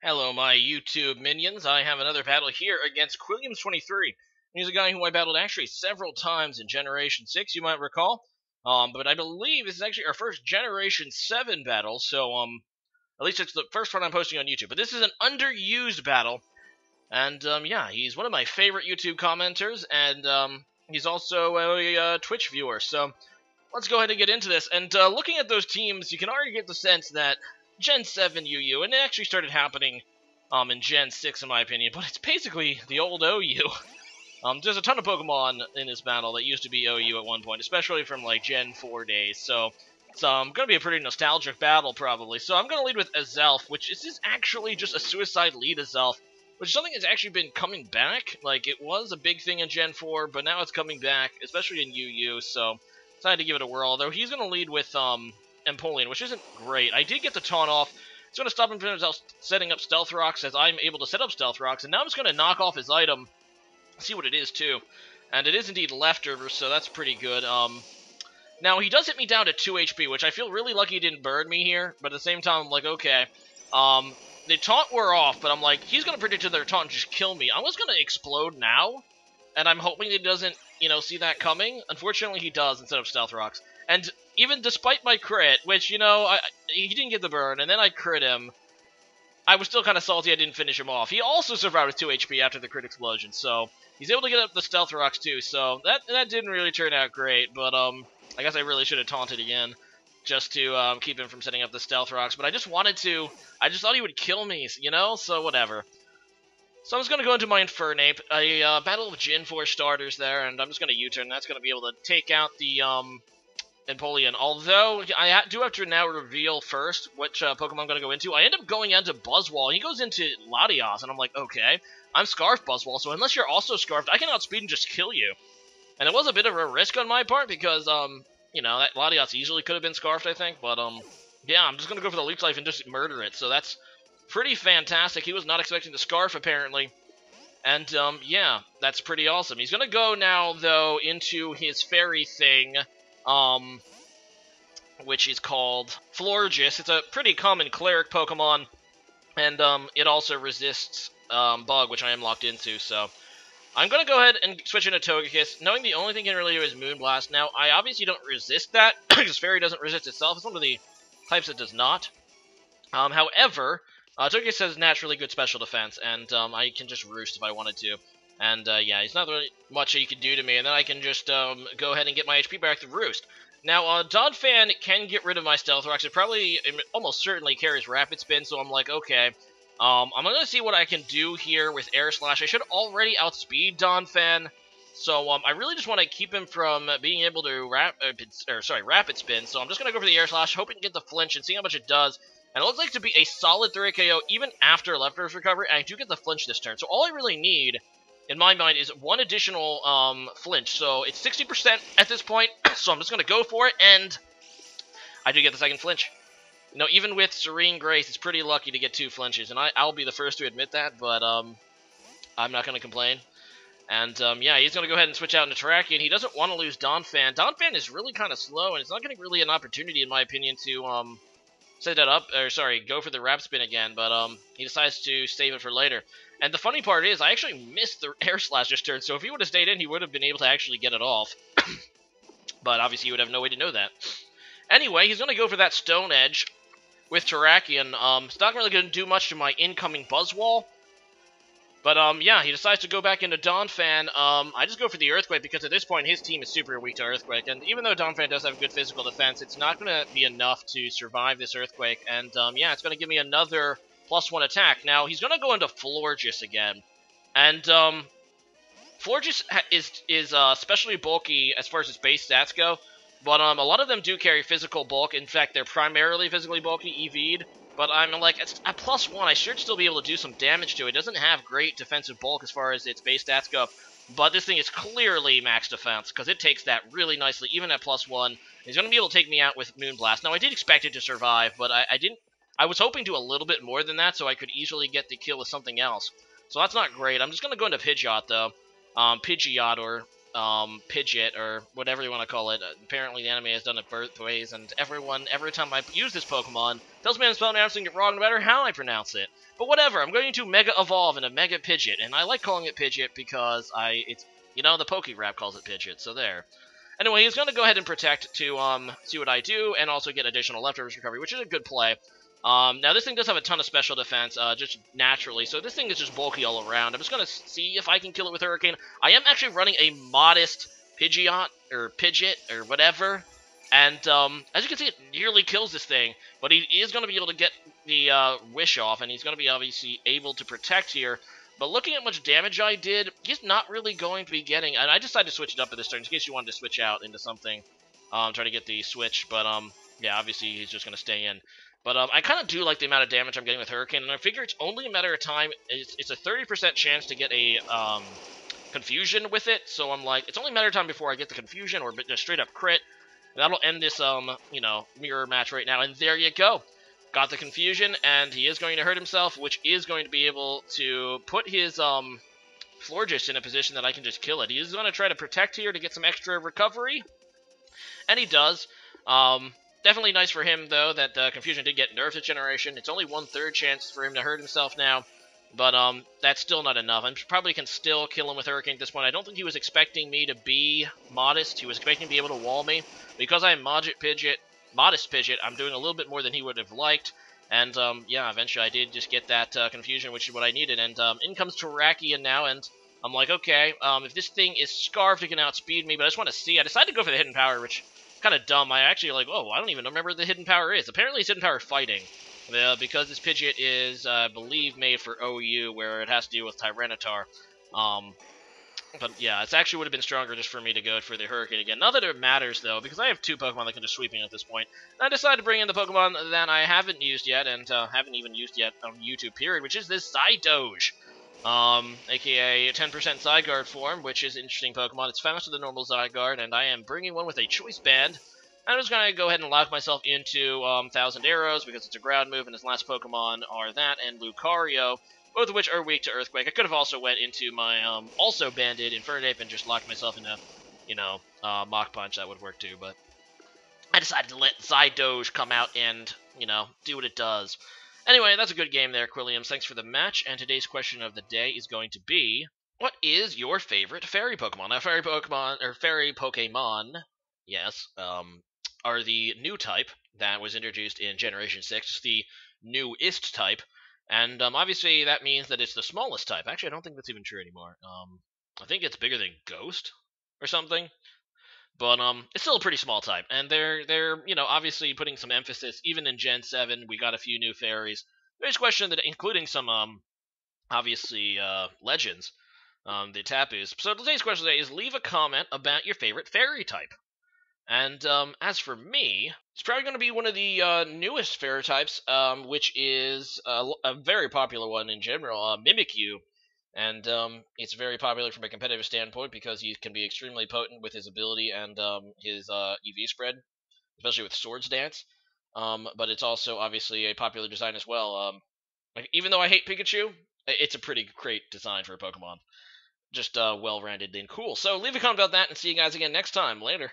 Hello, my YouTube minions. I have another battle here against Qwilliams23. He's a guy who I battled actually several times in Generation 6, you might recall. But I believe this is actually our first Generation 7 battle, so, at least it's the first one I'm posting on YouTube. But this is an underused battle, and, yeah, he's one of my favorite YouTube commenters, and, he's also a Twitch viewer, so let's go ahead and get into this. And, looking at those teams, you can already get the sense that Gen 7 UU, and it actually started happening in Gen 6 in my opinion, but it's basically the old OU. There's a ton of Pokemon in this battle that used to be OU at one point, especially from like Gen 4 days, so it's going to be a pretty nostalgic battle probably. So I'm going to lead with Azelf, which is actually just a suicide lead Azelf, which is something that's actually been coming back. Like, it was a big thing in Gen 4, but now it's coming back, especially in UU, so decided to give it a whirl, though he's going to lead with Empoleon, which isn't great. I did get the taunt off. It's going to stop him from setting up Stealth Rocks, as I'm able to set up Stealth Rocks, and now I'm just going to knock off his item, see what it is, too. And it is indeed Leftover, so that's pretty good. Now, he does hit me down to 2 HP, which I feel really lucky he didn't burn me here, but at the same time, I'm like, okay. The taunt wore off, but I'm like, he's going to predict their taunt and just kill me. I was going to explode now, and I'm hoping he doesn't, see that coming. Unfortunately, he does instead of Stealth Rocks. And even despite my crit, which, he didn't get the burn, and then I crit him, I was still kind of salty I didn't finish him off. He also survived with 2 HP after the crit explosion, so he's able to get up the Stealth Rocks too, so that didn't really turn out great, but I guess I really should have taunted again, just to keep him from setting up the Stealth Rocks, but I just thought he would kill me, so whatever. So I'm just going to go into my Infernape, a battle of Gen 4 starters there, and I'm just going to U-turn. That's going to be able to take out the Empoleon. Although, I do have to now reveal first which Pokemon I'm going to go into. I end up going into Buzzwole, and he goes into Latias, and I'm like, okay, I'm Scarfed Buzzwole, so unless you're also Scarfed, I can outspeed and just kill you. And it was a bit of a risk on my part, because, that Latias easily could have been Scarfed, I think, but, yeah, I'm just going to go for the Leech Life and just murder it, so that's pretty fantastic. He was not expecting the Scarf, apparently. And, yeah, that's pretty awesome. He's going to go now, though, into his fairy thing, which is called Florges. It's a pretty common cleric Pokemon, and, it also resists, Bug, which I am locked into, so I'm going to go ahead and switch into Togekiss, knowing the only thing it can really do is Moonblast. Now, I obviously don't resist that, because Fairy doesn't resist itself. It's one of the types that does not. However, Togekiss has naturally good special defense, and I can just Roost if I wanted to. And, yeah, he's not really much he can do to me, and then I can just go ahead and get my HP back to Roost. Now, Donphan can get rid of my Stealth Rocks. It almost certainly carries Rapid Spin, so I'm like, okay. I'm going to see what I can do here with Air Slash. I should already outspeed Donphan, so I really just want to keep him from being able to Rapid Spin, so I'm just going to go for the Air Slash, hoping to get the flinch and see how much it does. And it looks like to be a solid 3 KO even after Leftovers recovery, and I do get the flinch this turn. So all I really need, in my mind, is one additional flinch. So it's 60% at this point, so I'm just going to go for it, and I do get the second flinch. Even with Serene Grace, it's pretty lucky to get 2 flinches, and I'll be the first to admit that, but I'm not going to complain. And, yeah, he's going to go ahead and switch out into Terrakion. He doesn't want to lose Donphan. Donphan is really kind of slow, and it's not getting really an opportunity, in my opinion, to set that up, go for the Rap Spin again, but he decides to save it for later. And the funny part is, I actually missed the Air Slash this turn, so if he would have stayed in, he would have been able to actually get it off. But obviously, you would have no way to know that. Anyway, he's going to go for that Stone Edge with Terrakion. It's not really going to do much to my incoming Buzzwole. But, yeah, he decides to go back into Donphan. I just go for the Earthquake because at this point his team is super weak to Earthquake. And even though Donphan does have good physical defense, it's not going to be enough to survive this Earthquake. And, yeah, it's going to give me another +1 attack. Now, he's going to go into Florges again. And, Florges is especially bulky as far as its base stats go. But, a lot of them do carry physical bulk. In fact, they're primarily physically bulky, EV'd. But I'm like, it's a +1, I should still be able to do some damage to it. It doesn't have great defensive bulk as far as its base stats go, but this thing is clearly max defense, because it takes that really nicely, even at +1. He's going to be able to take me out with Moonblast. Now, I did expect it to survive, but I didn't. I was hoping to a little bit more than that, so I could easily get the kill with something else. So that's not great. I'm just going to go into Pidgeot, though. Pidgeot, or Pidgeot, or whatever you want to call it. Apparently the anime has done it both ways, and every time I use this Pokemon, tells me I'm pronouncing it wrong no matter how I pronounce it. But whatever, I'm going to Mega Evolve into Mega Pidgeot, and I like calling it Pidgeot because it's, the Pokerap calls it Pidgeot, so there. Anyway, he's going to go ahead and Protect to see what I do, and also get additional Leftovers Recovery, which is a good play. Now this thing does have a ton of special defense, just naturally, so this thing is just bulky all around. I'm just going to see if I can kill it with Hurricane. I am actually running a modest Pidgeot, or Pidgeot, or whatever, and as you can see, it nearly kills this thing, but he is going to be able to get the Wish off, and he's going to be obviously able to Protect here. But looking at how much damage I did, he's not really going to be getting... And I decided to switch it up at this turn, in case you wanted to switch out into something. Try to get the switch, but yeah, obviously he's just going to stay in. But I kind of do like the amount of damage I'm getting with Hurricane, and I figure it's only a matter of time. It's a 30% chance to get a Confusion with it, so I'm like, it's only a matter of time before I get the Confusion, or just straight up crit. That'll end this, mirror match right now, and there you go. Got the Confusion, and he is going to hurt himself, which is going to be able to put his Florges in a position that I can just kill it. He is going to try to Protect here to get some extra recovery, and he does. Definitely nice for him, though, that the Confusion did get nerfed this generation. It's only 1/3 chance for him to hurt himself now, but that's still not enough. I probably can still kill him with Hurricane at this point. I don't think he was expecting me to be modest. He was expecting to be able to wall me. Because I am Modest Pidgeot, I'm doing a little bit more than he would have liked. And, yeah, eventually I did just get that Confusion, which is what I needed. And in comes Terrakion now, and I'm like, okay, if this thing is Scarfed, it can outspeed me, but I just want to see. I decided to go for the Hidden Power, which is kind of dumb. I actually like, oh, I don't even remember what the Hidden Power is. Apparently it's Hidden Power Fighting. Because this Pidgeot is, I believe, made for OU, where it has to deal with Tyranitar. But yeah, it actually would have been stronger just for me to go for the Hurricane again. Not that it matters, though, because I have 2 Pokemon that can just sweep me at this point. And I decided to bring in the Pokemon that I haven't used yet, and haven't even used yet on YouTube, period, which is this Zydoge. A.k.a. 10% Zygarde form, which is an interesting Pokemon. It's faster than normal Zygarde, and I am bringing one with a Choice Band. I'm just going to go ahead and lock myself into 1,000 Arrows, because it's a ground move, and his last Pokemon are that and Lucario, both of which are weak to Earthquake. I could have also went into my also banded Infernape and just locked myself into, Mach Punch. That would work too, but I decided to let Zydoge come out and, do what it does. Anyway, that's a good game there, Qwilliams. Thanks for the match, and today's question of the day is going to be, what is your favorite fairy Pokemon? Now, fairy Pokemon, yes, are the new type that was introduced in Generation 6, the newest type. And obviously that means that it's the smallest type. Actually, I don't think that's even true anymore. I think it's bigger than Ghost or something. But it's still a pretty small type. And they're obviously putting some emphasis. Even in Gen 7, we got a few new fairies. There's a question that including some obviously legends, the Tapus. So today's question today is leave a comment about your favorite fairy type. And as for me, it's probably going to be one of the newest fairy types, which is a very popular one in general, Mimikyu. And it's very popular from a competitive standpoint because he can be extremely potent with his ability and his EV spread, especially with Swords Dance. But it's also obviously a popular design as well. Even though I hate Pikachu, it's a pretty great design for a Pokemon. Just well-rounded and cool. So leave a comment about that and see you guys again next time. Later.